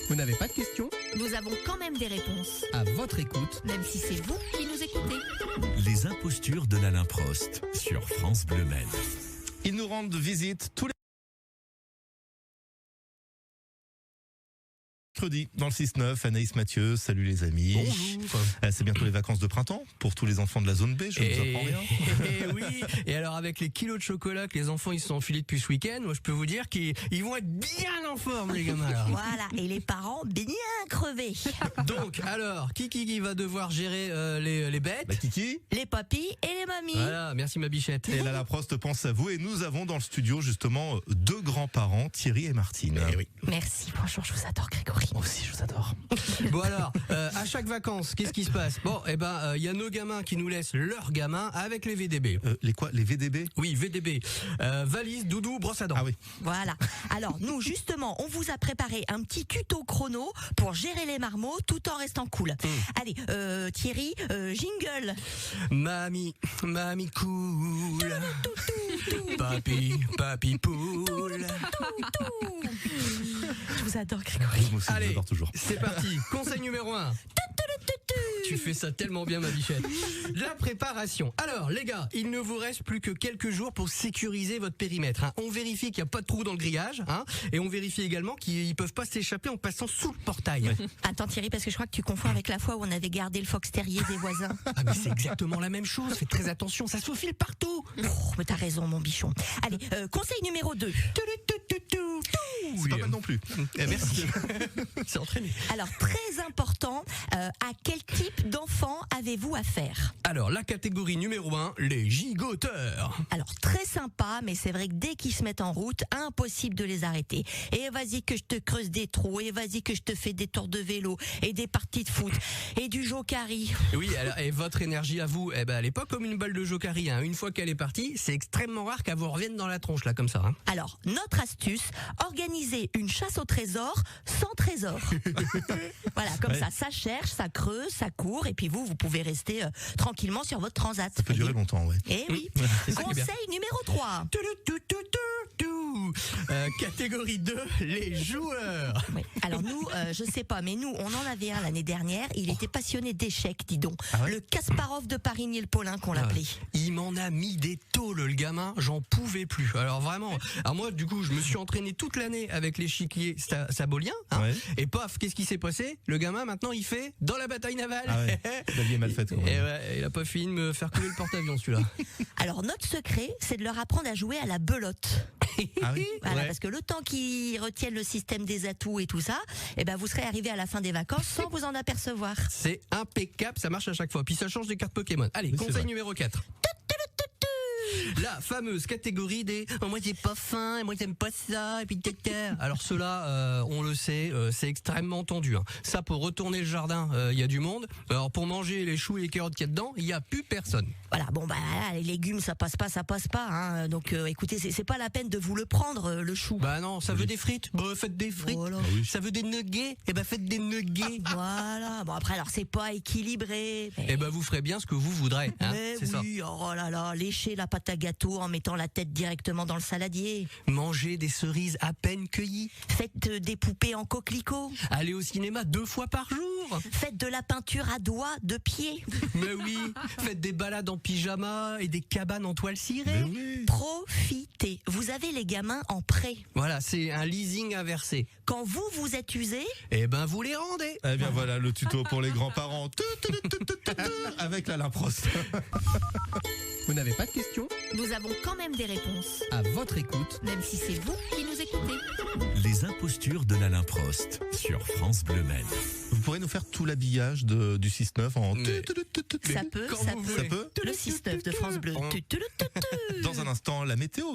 Vous n'avez pas de questions? Nous avons quand même des réponses, À votre écoute. même si c'est vous qui nous écoutez. Les impostures de l'Alain Prost sur France Bleu Maine. Ils nous rendent visite tous les mercredis dans le 6-9. Anaïs Mathieu, salut les amis. Bonjour. C'est bientôt les vacances de printemps pour tous les enfants de la zone B, je ne vous apprends rien. Et oui. Et alors avec les kilos de chocolat que les enfants ils se sont enfilés depuis ce week-end, moi je peux vous dire qu'ils vont être bien en forme les gamins là. Voilà, et les parents bien crevés. Donc alors, qui va devoir gérer les bêtes? Bah Kiki Les papis et les mamies. Voilà, merci ma bichette. et Lala Prost pense à vous et nous avons dans le studio justement deux grands-parents, Thierry et Martine. Eh oui. Merci, bonjour, je vous adore Grégory. Moi aussi, je vous adore. Bon alors, à chaque vacances, qu'est-ce qui se passe? Bon, il y a nos gamins qui nous laissent leurs gamins avec les VDB. Les quoi? Les VDB? Oui, VDB. Valise, doudou, brosse à dents. Ah oui. Voilà. Alors nous justement, on vous a préparé un petit tuto chrono pour gérer les marmots tout en restant cool. Allez, Thierry, jingle. Mamie cool. Papi poule. Je vous adore Grégory. Moi aussi, je Allez, vous adore toujours. c'est parti. Conseil numéro 1. Tu fais ça tellement bien ma bichette. La préparation. Alors les gars, il ne vous reste plus que quelques jours pour sécuriser votre périmètre. Hein. On vérifie qu'il n'y a pas de trou dans le grillage, hein, et on vérifie également qu'ils ne peuvent pas s'échapper en passant sous le portail. Attends Thierry, parce que je crois que tu confonds avec la fois où on avait gardé le fox terrier des voisins. Ah mais c'est exactement la même chose. Faites très attention, ça se faufile partout. Oh, mais t'as raison mon bichon. Allez, conseil numéro 2. C'est pas mal non plus. Merci. C'est entraîné. Alors très important, à quel type d'enfant avez-vous affaire? Alors la catégorie numéro 1, les gigoteurs. Alors très sympa, mais c'est vrai que dès qu'ils se mettent en route, impossible de les arrêter. Et vas-y que je te creuse des trous, et vas-y que je te fais des tours de vélo, et des parties de foot, et du jokari. Oui, alors, et votre énergie à vous, elle est pas comme une balle de jokari. Hein. Une fois qu'elle est partie, c'est extrêmement rare qu'elle vous revienne dans la tronche là comme ça. Hein. Alors notre astuce, organiser une chasse au trésor sans trésor. Voilà, comme Ouais. ça cherche, ça creuse, ça court, et puis vous pouvez rester tranquillement sur votre transat. Ça peut durer longtemps, ouais. Eh oui. C'est ça qui est bien. Conseil numéro 3. Catégorie 2, les joueurs. Oui. Alors nous, je sais pas, mais nous, on en avait un l'année dernière. Il était passionné d'échecs, dis donc. Ah ouais Le Kasparov de Parigny-le-Paulin qu'on l'appelait. Il m'en a mis des tôles, le gamin, j'en pouvais plus. Alors vraiment, moi du coup, je me suis entraîné toute l'année avec l'échiquier sabolien. Hein, Ouais. et paf, qu'est-ce qui s'est passé? Le gamin, maintenant, il fait dans la bataille navale. Ah ouais. La vie est mal faite, quand même. Et ouais, il a pas fini de me faire couler le porte-avions, celui-là. Alors notre secret, c'est de leur apprendre à jouer à la belote. Ah oui. Voilà, Ouais. parce que le temps qu'ils retiennent le système des atouts et tout ça, eh ben vous serez arrivé à la fin des vacances sans vous en apercevoir. C'est impeccable, ça marche à chaque fois. Puis ça change des cartes Pokémon. Allez, Oui, c'est conseil vrai. numéro 4. La fameuse catégorie des moi j'ai pas faim et moi j'aime pas ça et puis tata. Alors cela on le sait, c'est extrêmement tendu. Hein. Ça pour retourner le jardin, il y a du monde. Alors pour manger les choux et les carottes qu'il y a dedans, il y a plus personne. Voilà, bon bah les légumes ça passe pas. Hein. Donc écoutez, c'est pas la peine de vous le prendre le chou. Bah non, ça veut des frites. Bah faites des frites. Voilà. Ça veut des nuggets. Et bah faites des nuggets. Voilà. Bon après alors c'est pas équilibré. Mais... Et bah vous ferez bien ce que vous voudrez. Hein, Mais c'est ça. oui, oh là là, lécher la pâte à gâteau en mettant la tête directement dans le saladier. Manger des cerises à peine cueillies. Faites des poupées en coquelicot. Aller au cinéma 2 fois par jour. Faites de la peinture à doigts, de pied. Mais oui, faites des balades en pyjama et des cabanes en toile cirée. Mais oui. Profitez. Vous avez les gamins en prêt. Voilà, c'est un leasing inversé. Quand vous êtes usé, Eh ben vous les rendez. Eh bien voilà le tuto pour les grands-parents. Avec Lala Prost. Vous n'avez pas de questions? nous avons quand même des réponses, À votre écoute. même si c'est vous qui nous écoutez. Les impostures de l'Alain Prost sur France Bleu Maine. Vous pourrez nous faire tout l'habillage du 6-9 en... Mais- Ça peut, quand ça vous peut. voulez. Ça peut Le 6-9 de France Bleu. Dans un instant, la météo.